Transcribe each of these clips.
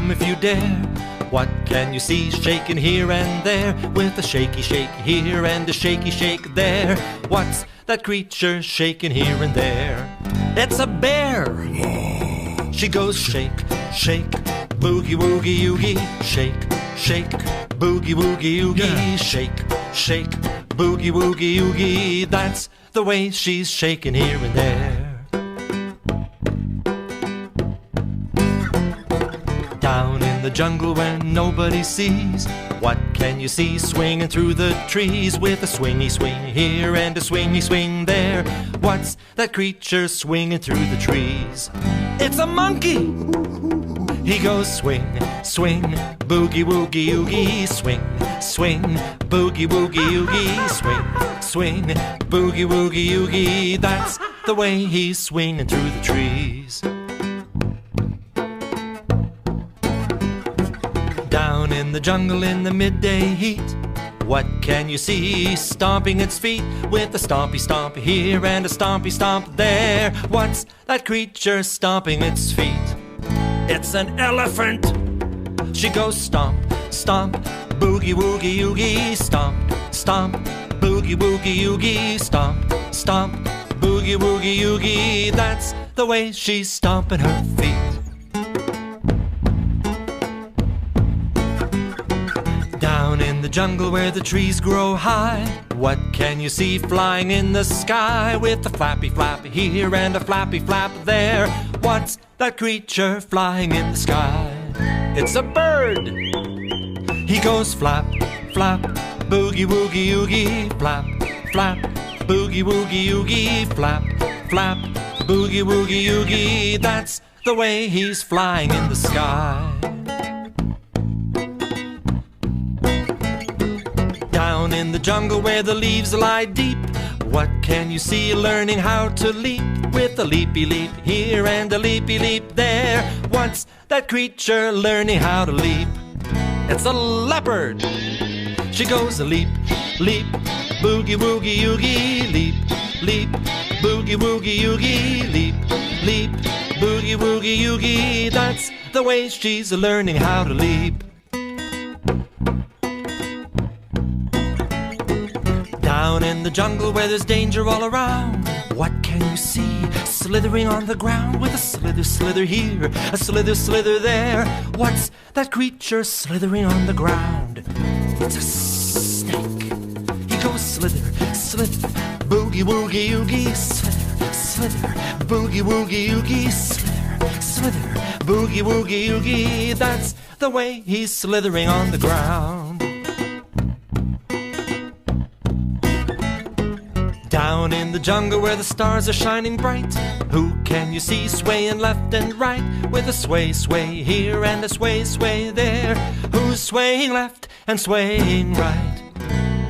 come if you dare. What can you see shaking here and there, with a shaky shake here and a shaky shake there? What's that creature shaking here and there? It's a bear! She goes shake, shake, boogie woogie oogie, shake, shake, boogie woogie oogie, shake, shake, boogie woogie oogie. That's the way she's shaking here and there. Down in the jungle where nobody sees, what can you see swinging through the trees, with a swingy swing here and a swingy swing there? What's that creature swinging through the trees? It's a monkey! He goes swing, swing, boogie woogie oogie, swing, swing, boogie woogie oogie, swing, swing, boogie woogie oogie. That's the way he's swinging through the trees. Down in the jungle in the midday heat, what can you see stomping its feet, with a stompy stomp here and a stompy stomp there? What's that creature stomping its feet? It's an elephant! She goes stomp, stomp, boogie woogie oogie, stomp, stomp, boogie woogie oogie, stomp, stomp, boogie woogie oogie. That's the way she's stomping her feet. Down in the jungle where the trees grow high, what can you see flying in the sky, with a flappy flap here and a flappy flap there? What's that creature flying in the sky? It's a bird! He goes flap, flap, boogie woogie oogie, flap, flap, boogie woogie oogie, flap, flap, boogie woogie oogie. That's the way he's flying in the sky. Down in the jungle where the leaves lie deep, what can you see learning how to leap, with a leapy leap here and a leapy leap there? What's that creature learning how to leap? It's a leopard! She goes a leap, leap, boogie woogie oogie, leap, leap, boogie woogie oogie, leap, leap, boogie woogie oogie. That's the way she's learning how to leap. Down in the jungle where there's danger all around, what can you see slithering on the ground, with a slither slither here, a slither slither there? What's that creature slithering on the ground? It's a snake. He goes slither, slither, boogie woogie oogie, slither, slither, boogie woogie oogie, slither, slither, boogie woogie oogie. That's the way he's slithering on the ground. Down in the jungle where the stars are shining bright, who can you see swaying left and right, with a sway sway here and a sway sway there? Who's swaying left and swaying right?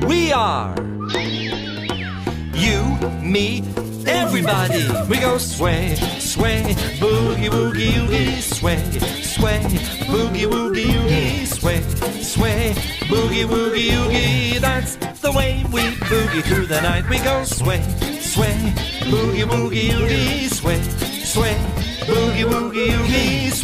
We are! You, me, everybody! We go sway, sway, boogie woogie oogie, sway, sway, boogie woogie oogie, sway, sway, boogie woogie oogie. That's the way we boogie through the night. We go sway, sway, boogie woogie oogie, sway, sway, boogie woogie oogie, sway.